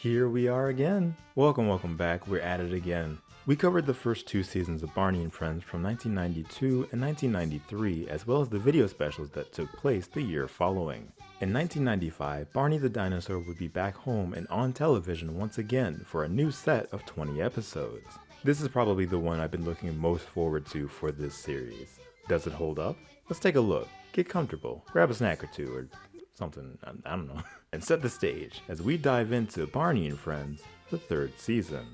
Here we are again. Welcome back. We're at it again. We covered the first two seasons of Barney and Friends from 1992 and 1993, as well as the video specials that took place the year following. In 1995, Barney the Dinosaur would be back home and on television once again for a new set of 20 episodes. This is probably the one I've been looking most forward to for this series. Does it hold up? Let's take a look. Get comfortable, grab a snack or two, or something, I don't know, and set the stage as we dive into Barney and Friends, the third season.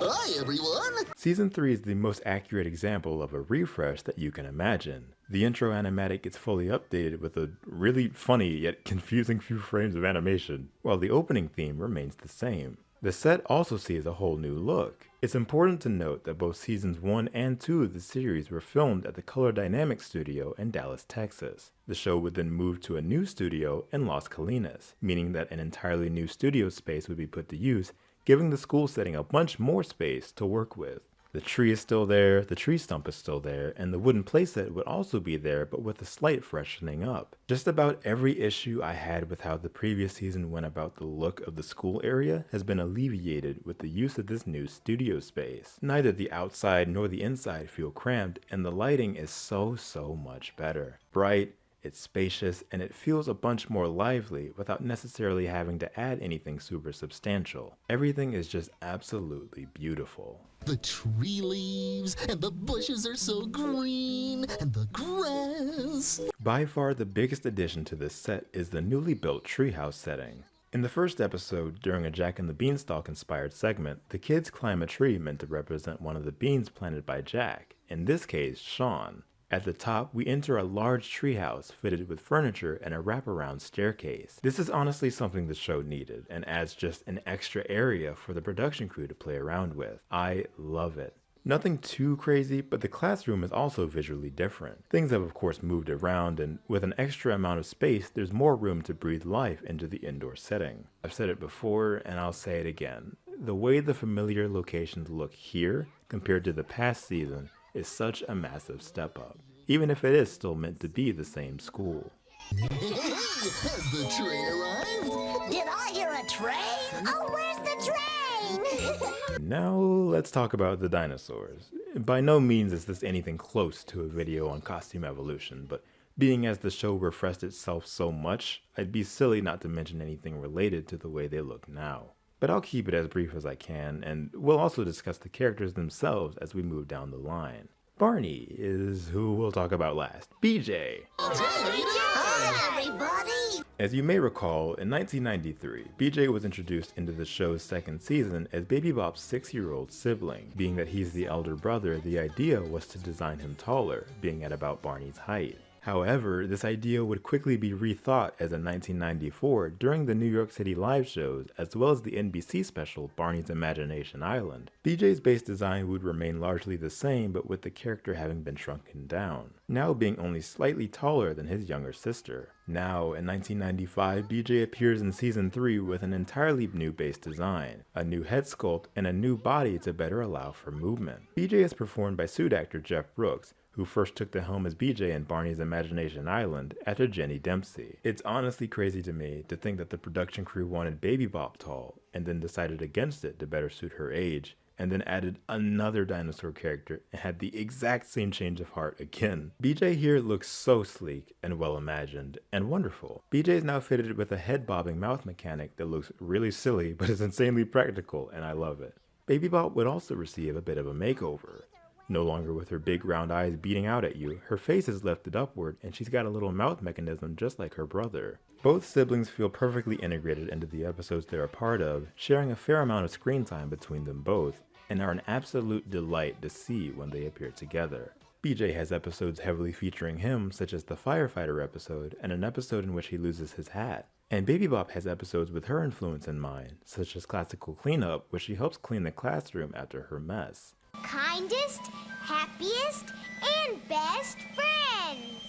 Hi everyone! Season 3 is the most accurate example of a refresh that you can imagine. The intro animatic gets fully updated with a really funny yet confusing few frames of animation, while the opening theme remains the same. The set also sees a whole new look. It's important to note that both seasons 1 and 2 of the series were filmed at the Color Dynamics studio in Dallas, Texas. The show would then move to a new studio in Las Colinas, meaning that an entirely new studio space would be put to use, giving the school setting a bunch more space to work with. The tree is still there, the tree stump is still there, and the wooden playset would also be there, but with a slight freshening up. Just about every issue I had with how the previous season went about the look of the school area has been alleviated with the use of this new studio space. Neither the outside nor the inside feel cramped, and the lighting is so much better. Bright, it's spacious, and it feels a bunch more lively without necessarily having to add anything super substantial. Everything is just absolutely beautiful. The tree leaves and the bushes are so green and the grass. By far the biggest addition to this set is the newly built treehouse setting. In the first episode, during a Jack and the Beanstalk inspired segment, the kids climb a tree meant to represent one of the beans planted by Jack, in this case, Sean. At the top, we enter a large treehouse fitted with furniture and a wraparound staircase. This is honestly something the show needed, and adds just an extra area for the production crew to play around with. I love it. Nothing too crazy, but the classroom is also visually different. Things have of course moved around, and with an extra amount of space, there's more room to breathe life into the indoor setting. I've said it before, and I'll say it again. The way the familiar locations look here, compared to the past season, is such a massive step up, even if it is still meant to be the same school. Has the train arrived? Did I hear a train? Oh, where's the train? Now let's talk about the dinosaurs. By no means is this anything close to a video on costume evolution, but being as the show refreshed itself so much, I'd be silly not to mention anything related to the way they look now. But I'll keep it as brief as I can, and we'll also discuss the characters themselves as we move down the line. Barney is who we'll talk about last. BJ! Hi, everybody. As you may recall, in 1993, BJ was introduced into the show's second season as Baby Bop's 6-year-old sibling. Being that he's the elder brother, the idea was to design him taller, being at about Barney's height. However, this idea would quickly be rethought as in 1994 during the New York City live shows as well as the NBC special Barney's Imagination Island. BJ's base design would remain largely the same, but with the character having been shrunken down, now being only slightly taller than his younger sister. Now, in 1995, BJ appears in Season 3 with an entirely new base design, a new head sculpt, and a new body to better allow for movement. BJ is performed by suit actor Jeff Brooks, who first took the helm as BJ in Barney's Imagination Island after Jenny Dempsey. It's honestly crazy to me to think that the production crew wanted Baby Bop tall, and then decided against it to better suit her age, and then added another dinosaur character and had the exact same change of heart again. BJ here looks so sleek and well imagined and wonderful. BJ is now fitted with a head bobbing mouth mechanic that looks really silly but is insanely practical, and I love it. Baby Bop would also receive a bit of a makeover. No longer with her big round eyes beating out at you, her face is lifted upward and she's got a little mouth mechanism just like her brother. Both siblings feel perfectly integrated into the episodes they're a part of, sharing a fair amount of screen time between them both, and are an absolute delight to see when they appear together. BJ has episodes heavily featuring him, such as the firefighter episode and an episode in which he loses his hat. And Baby Bop has episodes with her influence in mind, such as Classical Cleanup, where she helps clean the classroom after her mess. Kindest, happiest, and best friends.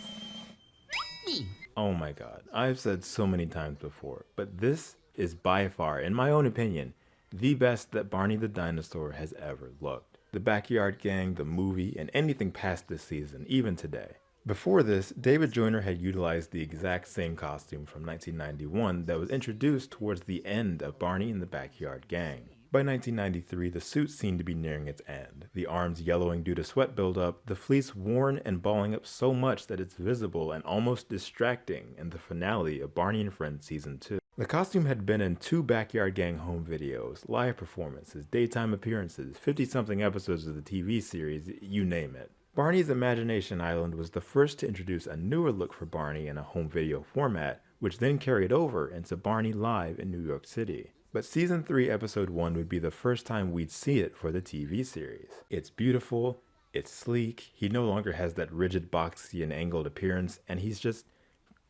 Me. Oh my god, I've said so many times before, but this is by far, in my own opinion, the best that Barney the Dinosaur has ever looked. The Backyard Gang, the movie, and anything past this season, even today. Before this, David Joyner had utilized the exact same costume from 1991 that was introduced towards the end of Barney and the Backyard Gang. By 1993, the suit seemed to be nearing its end, the arms yellowing due to sweat buildup, the fleece worn and balling up so much that it's visible and almost distracting in the finale of Barney and Friends Season 2. The costume had been in 2 Backyard Gang home videos, live performances, daytime appearances, 50-something episodes of the TV series, you name it. Barney's Imagination Island was the first to introduce a newer look for Barney in a home video format, which then carried over into Barney Live in New York City. But Season 3 Episode 1 would be the first time we'd see it for the TV series. It's beautiful, it's sleek, he no longer has that rigid boxy and angled appearance, and he's just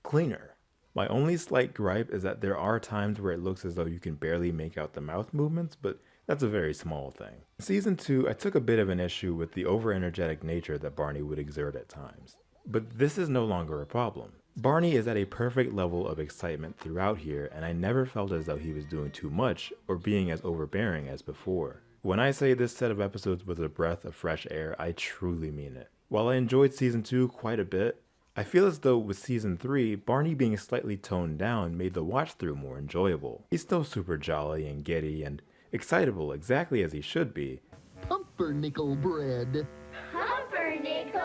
cleaner. My only slight gripe is that there are times where it looks as though you can barely make out the mouth movements, but that's a very small thing. In Season 2, I took a bit of an issue with the over-energetic nature that Barney would exert at times. But this is no longer a problem. Barney is at a perfect level of excitement throughout here, and I never felt as though he was doing too much or being as overbearing as before. When I say this set of episodes was a breath of fresh air, I truly mean it. While I enjoyed Season 2 quite a bit, I feel as though with Season 3, Barney being slightly toned down made the watch-through more enjoyable. He's still super jolly and giddy and excitable exactly as he should be. Pumpernickel bread. Pumpernickel?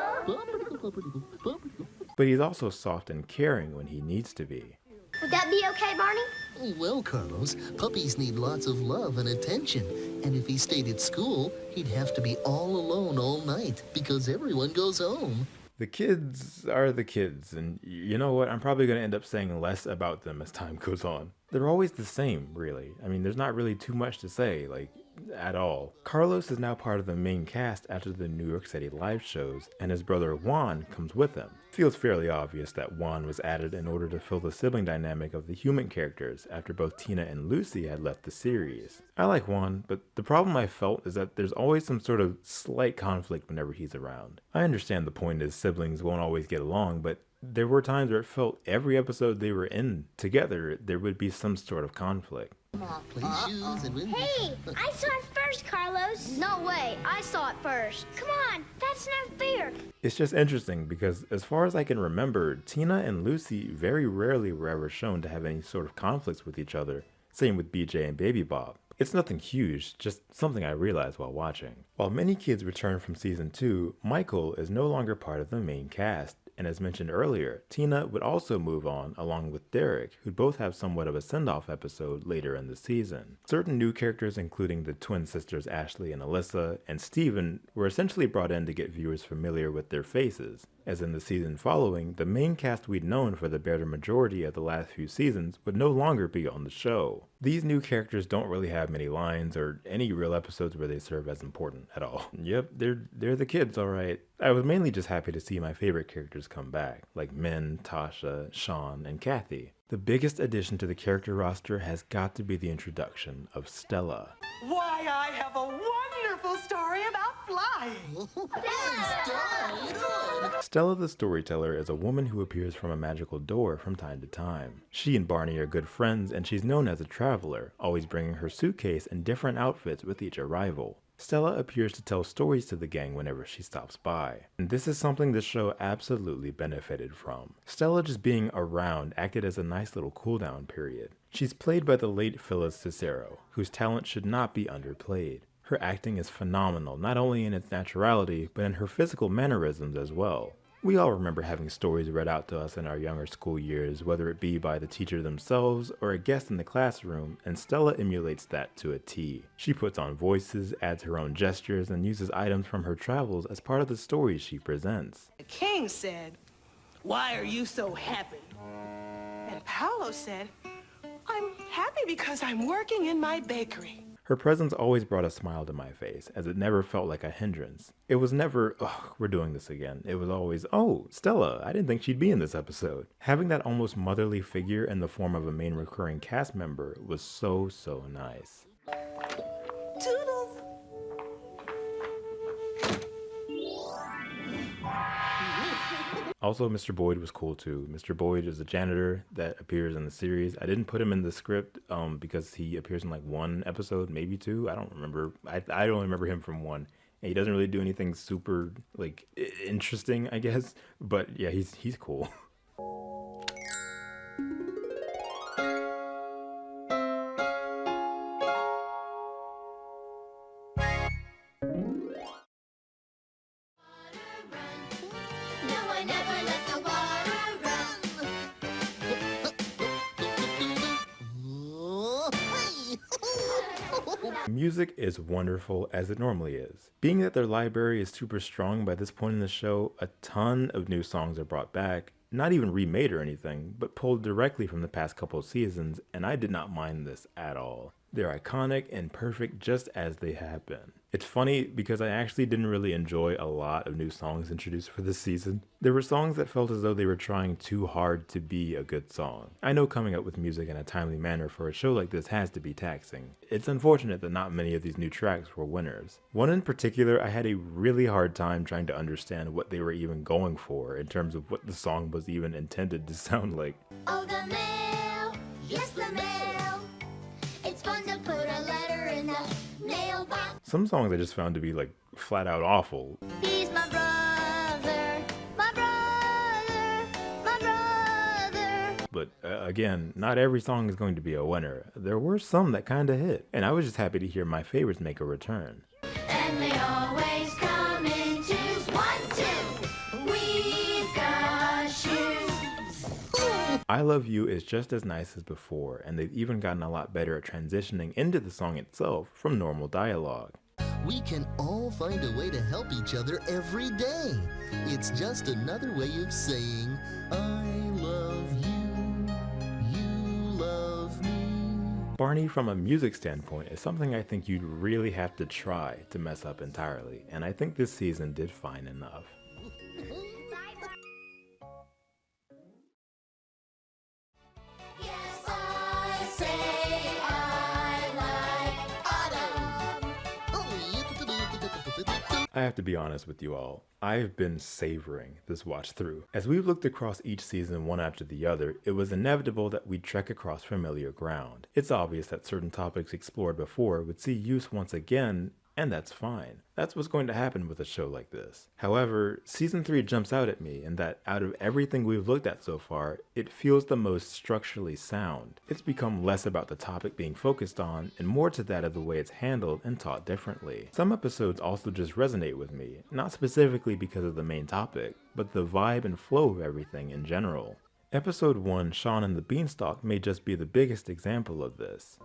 Pumpernickel. But he's also soft and caring when he needs to be. Would that be okay, Barney? Well, Carlos, puppies need lots of love and attention. And if he stayed at school, he'd have to be all alone all night because everyone goes home. The kids are the kids, and you know what? I'm probably going to end up saying less about them as time goes on. They're always the same, really. I mean, there's not really too much to say, like, at all. Carlos is now part of the main cast after the New York City live shows, and his brother Juan comes with him. It feels fairly obvious that Juan was added in order to fill the sibling dynamic of the human characters after both Tina and Lucy had left the series. I like Juan, but the problem I felt is that there's always some sort of slight conflict whenever he's around. I understand the point is siblings won't always get along, but there were times where it felt every episode they were in together, there would be some sort of conflict. Play shoes and win. Hey, I saw it first, Carlos. No way, I saw it first. Come on, that's not fair. It's just interesting because as far as I can remember, Tina and Lucy very rarely were ever shown to have any sort of conflicts with each other. Same with BJ and Baby Bob. It's nothing huge, just something I realized while watching. While many kids return from Season 2, Michael is no longer part of the main cast. And as mentioned earlier, Tina would also move on along with Derek, who'd both have somewhat of a send-off episode later in the season. Certain new characters, including the twin sisters Ashley and Alyssa, and Steven, were essentially brought in to get viewers familiar with their faces. As in the season following, the main cast we'd known for the better majority of the last few seasons would no longer be on the show. These new characters don't really have many lines or any real episodes where they serve as important at all. Yep, they're the kids, alright. I was mainly just happy to see my favorite characters come back, like Min, Tasha, Sean, and Kathy. The biggest addition to the character roster has got to be the introduction of Stella. Why, I have a wonderful story about flying. Stella the Storyteller is a woman who appears from a magical door from time to time. She and Barney are good friends, and she's known as a traveler, always bringing her suitcase in different outfits with each arrival. Stella appears to tell stories to the gang whenever she stops by, and this is something the show absolutely benefited from. Stella just being around acted as a nice little cool-down period. She's played by the late Phyllis Cicero, whose talent should not be underplayed. Her acting is phenomenal, not only in its naturality, but in her physical mannerisms as well. We all remember having stories read out to us in our younger school years, whether it be by the teacher themselves or a guest in the classroom, and Stella emulates that to a T. She puts on voices, adds her own gestures, and uses items from her travels as part of the stories she presents. The king said, "Why are you so happy?" And Paolo said, "I'm happy because I'm working in my bakery." Her presence always brought a smile to my face, as it never felt like a hindrance. It was never, ugh, we're doing this again. It was always, oh, Stella, I didn't think she'd be in this episode. Having that almost motherly figure in the form of a main recurring cast member was so nice. Toodles. Also, Mr. Boyd was cool too. Mr. Boyd is a janitor that appears in the series. I didn't put him in the script because he appears in like one episode, maybe two. I don't remember. I only remember him from one. And he doesn't really do anything super like interesting, I guess. But yeah, he's cool. Music is wonderful as it normally is. Being that their library is super strong by this point in the show, a ton of new songs are brought back, not even remade or anything, but pulled directly from the past couple of seasons, and I did not mind this at all. They're iconic and perfect just as they have been. It's funny because I actually didn't really enjoy a lot of new songs introduced for this season. There were songs that felt as though they were trying too hard to be a good song. I know coming up with music in a timely manner for a show like this has to be taxing. It's unfortunate that not many of these new tracks were winners. One in particular, I had a really hard time trying to understand what they were even going for in terms of what the song was even intended to sound like. Oh, the mail, yes, the mail. It's fun to put a letter in the mailbox. Some songs I just found to be like flat out awful. He's my brother, my brother, my brother. But again, not every song is going to be a winner. There were some that kinda hit, and I was just happy to hear my favorites make a return. And they always come in twos. 1, 2. We've got shoes. I Love You is just as nice as before, and they've even gotten a lot better at transitioning into the song itself from normal dialogue. We can all find a way to help each other every day. It's just another way of saying, I love you, you love me. Barney from a music standpoint is something I think you'd really have to try to mess up entirely, and I think this season did fine enough. Yes, I say I like autumn. I have to be honest with you all, I've been savoring this watch through. As we looked across each season one after the other, it was inevitable that we'd trek across familiar ground. It's obvious that certain topics explored before would see use once again, and that's fine. That's what's going to happen with a show like this. However, season 3 jumps out at me in that out of everything we've looked at so far, it feels the most structurally sound. It's become less about the topic being focused on and more to that of the way it's handled and taught differently. Some episodes also just resonate with me, not specifically because of the main topic, but the vibe and flow of everything in general. Episode 1, Sean and the Beanstalk, may just be the biggest example of this.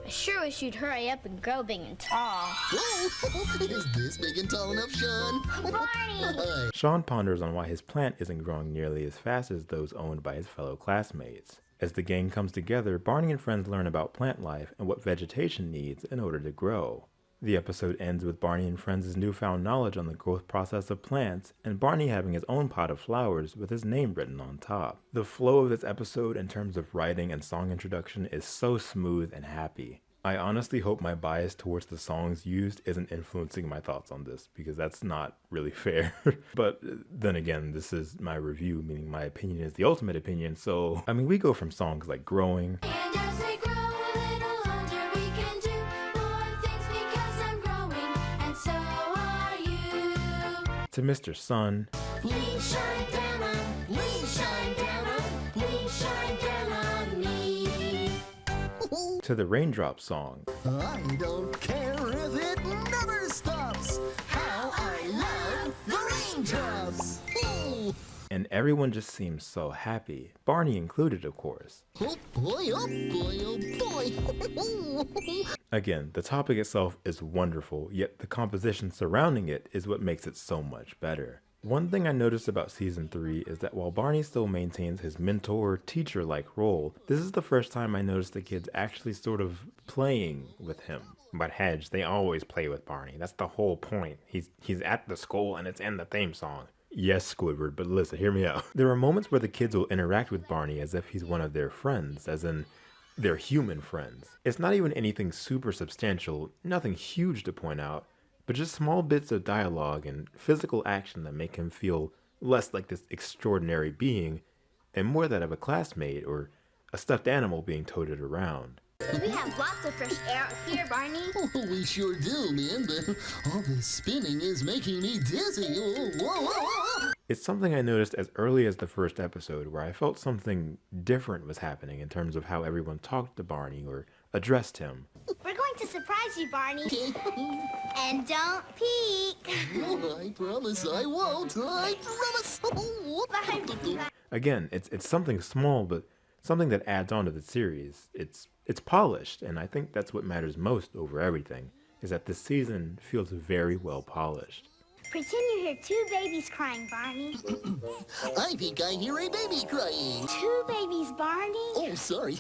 I sure wish you'd hurry up and grow big and tall. Is this big and tall enough, Sean? Barney! Sean ponders on why his plant isn't growing nearly as fast as those owned by his fellow classmates. As the gang comes together, Barney and friends learn about plant life and what vegetation needs in order to grow. The episode ends with Barney and friends' newfound knowledge on the growth process of plants, and Barney having his own pot of flowers with his name written on top. The flow of this episode in terms of writing and song introduction is so smooth and happy. I honestly hope my bias towards the songs used isn't influencing my thoughts on this, because that's not really fair. But then again, this is my review, meaning my opinion is the ultimate opinion, so I mean, we go from songs like Growing, And as we grow a little older, we can do more things because I'm growing, and so are you. to Mr. Sun, Please shine down on, please shine down on, please shine down on me. to the Raindrop song, I don't care if it never stops. How I love the raindrops. Ooh. and everyone just seems so happy, Barney included of course. Oh boy, oh boy, oh boy. Again, the topic itself is wonderful, yet the composition surrounding it is what makes it so much better. One thing I noticed about season 3 is that while Barney still maintains his mentor, teacher-like role, this is the first time I noticed the kids actually sort of playing with him. But Hedge, they always play with Barney. That's the whole point. He's at the school and it's in the theme song. Yes, Squidward, but listen, hear me out. There are moments where the kids will interact with Barney as if he's one of their friends, as in they're human friends. It's not even anything super substantial, nothing huge to point out, but just small bits of dialogue and physical action that make him feel less like this extraordinary being, and more that of a classmate or a stuffed animal being toted around. We have lots of fresh air out here, Barney. Oh, we sure do, man, but all this spinning is making me dizzy. Oh, whoa, whoa, whoa. It's something I noticed as early as the first episode where I felt something different was happening in terms of how everyone talked to Barney or addressed him. We're going to surprise you, Barney. And don't peek. Oh, I promise I won't. I promise. Bye. Again, it's something small, but something that adds on to the series. It's polished, and I think that's what matters most over everything, is that this season feels very well polished. Pretend you hear two babies crying, Barney. I think I hear a baby crying. Two babies, Barney? Oh, sorry.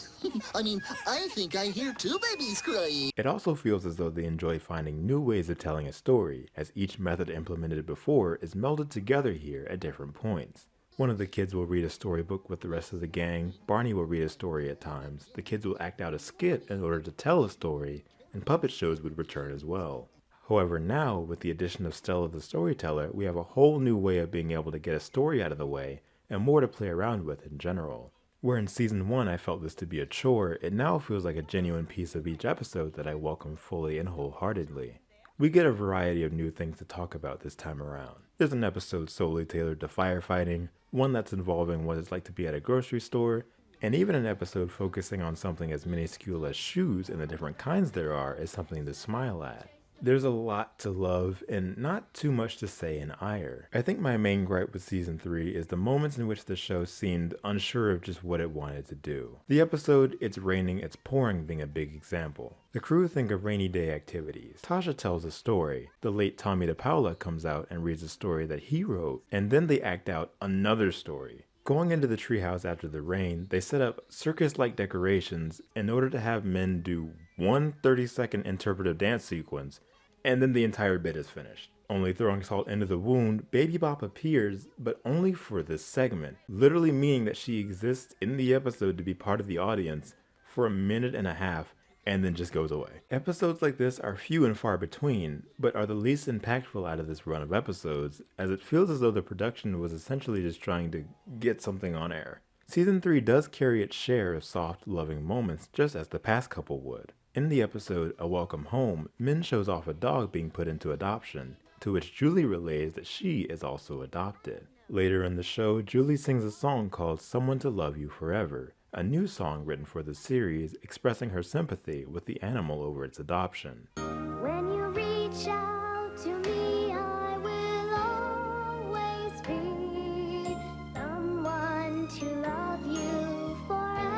I think I hear two babies crying. It also feels as though they enjoy finding new ways of telling a story, as each method implemented before is melded together here at different points. One of the kids will read a storybook with the rest of the gang, Barney will read a story at times, the kids will act out a skit in order to tell a story, and puppet shows would return as well. However, now, with the addition of Stella the storyteller, we have a whole new way of being able to get a story out of the way, and more to play around with in general. Where in Season 1 I felt this to be a chore, it now feels like a genuine piece of each episode that I welcome fully and wholeheartedly. We get a variety of new things to talk about this time around. There's an episode solely tailored to firefighting, one that's involving what it's like to be at a grocery store, and even an episode focusing on something as minuscule as shoes and the different kinds there are as something to smile at. There's a lot to love and not too much to say in ire. I think my main gripe with Season 3 is the moments in which the show seemed unsure of just what it wanted to do. The episode It's Raining, It's Pouring being a big example. The crew think of rainy day activities. Tasha tells a story. The late Tommy DePaola comes out and reads a story that he wrote, and then they act out another story. Going into the treehouse after the rain, they set up circus-like decorations in order to have men do one 30-second interpretive dance sequence, and then the entire bit is finished. Only throwing salt into the wound, Baby Bop appears, but only for this segment, literally meaning that she exists in the episode to be part of the audience for a minute and a half, and then just goes away. Episodes like this are few and far between, but are the least impactful out of this run of episodes, as it feels as though the production was essentially just trying to get something on air. Season 3 does carry its share of soft, loving moments, just as the past couple would. In the episode A Welcome Home, Min shows off a dog being put into adoption, to which Julie relays that she is also adopted. Later in the show, Julie sings a song called Someone to Love You Forever, a new song written for the series expressing her sympathy with the animal over its adoption. When you reach out to me, I will always be someone to love you forever.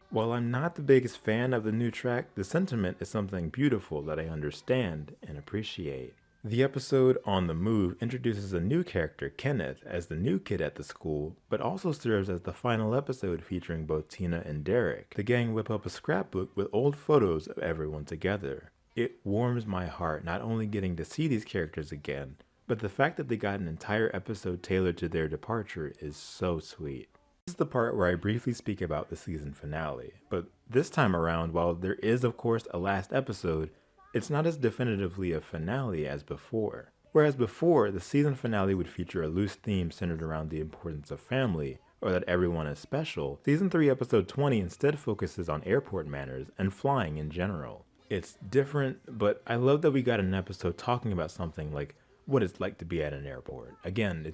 While I'm not the biggest fan of the new track, the sentiment is something beautiful that I understand and appreciate. The episode On the Move introduces a new character, Kenneth, as the new kid at the school, but also serves as the final episode featuring both Tina and Derek. The gang whip up a scrapbook with old photos of everyone together. It warms my heart not only getting to see these characters again, but the fact that they got an entire episode tailored to their departure is so sweet. This is the part where I briefly speak about the season finale, but this time around, while there is of course a last episode, it's not as definitively a finale as before. Whereas before, the season finale would feature a loose theme centered around the importance of family, or that everyone is special, Season 3 episode 20 instead focuses on airport manners and flying in general. It's different, but I love that we got an episode talking about something like what it's like to be at an airport. Again,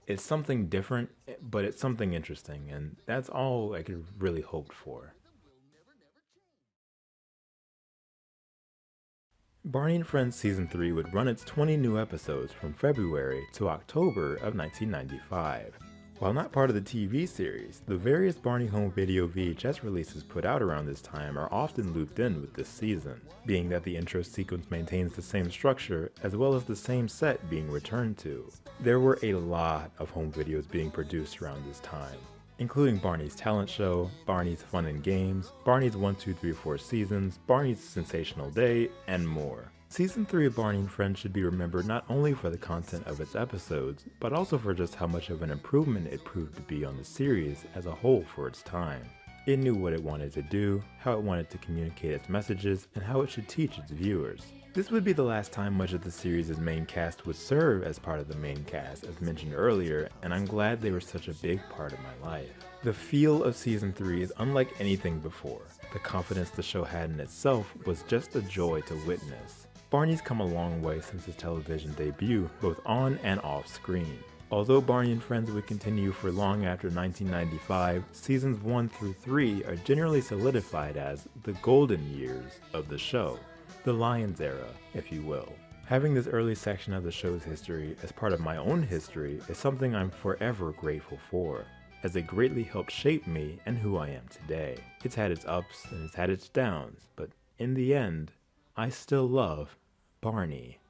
it's something different, but it's something interesting, and that's all I could really hope for. Barney and Friends Season 3 would run its 20 new episodes from February to October of 1995. While not part of the TV series, the various Barney home video VHS releases put out around this time are often looped in with this season, being that the intro sequence maintains the same structure as well as the same set being returned to. There were a lot of home videos being produced around this time, including Barney's Talent Show, Barney's Fun and Games, Barney's 1, 2, 3, 4 Seasons, Barney's Sensational Day, and more. Season 3 of Barney and Friends should be remembered not only for the content of its episodes, but also for just how much of an improvement it proved to be on the series as a whole for its time. It knew what it wanted to do, how it wanted to communicate its messages, and how it should teach its viewers. This would be the last time much of the series' main cast would serve as part of the main cast, as mentioned earlier, and I'm glad they were such a big part of my life. The feel of season 3 is unlike anything before. The confidence the show had in itself was just a joy to witness. Barney's come a long way since his television debut, both on and off screen. Although Barney and Friends would continue for long after 1995, seasons 1 through 3 are generally solidified as the golden years of the show. The Lions era, if you will. Having this early section of the show's history as part of my own history is something I'm forever grateful for, as it greatly helped shape me and who I am today. It's had its ups and it's had its downs, but in the end, I still love Barney.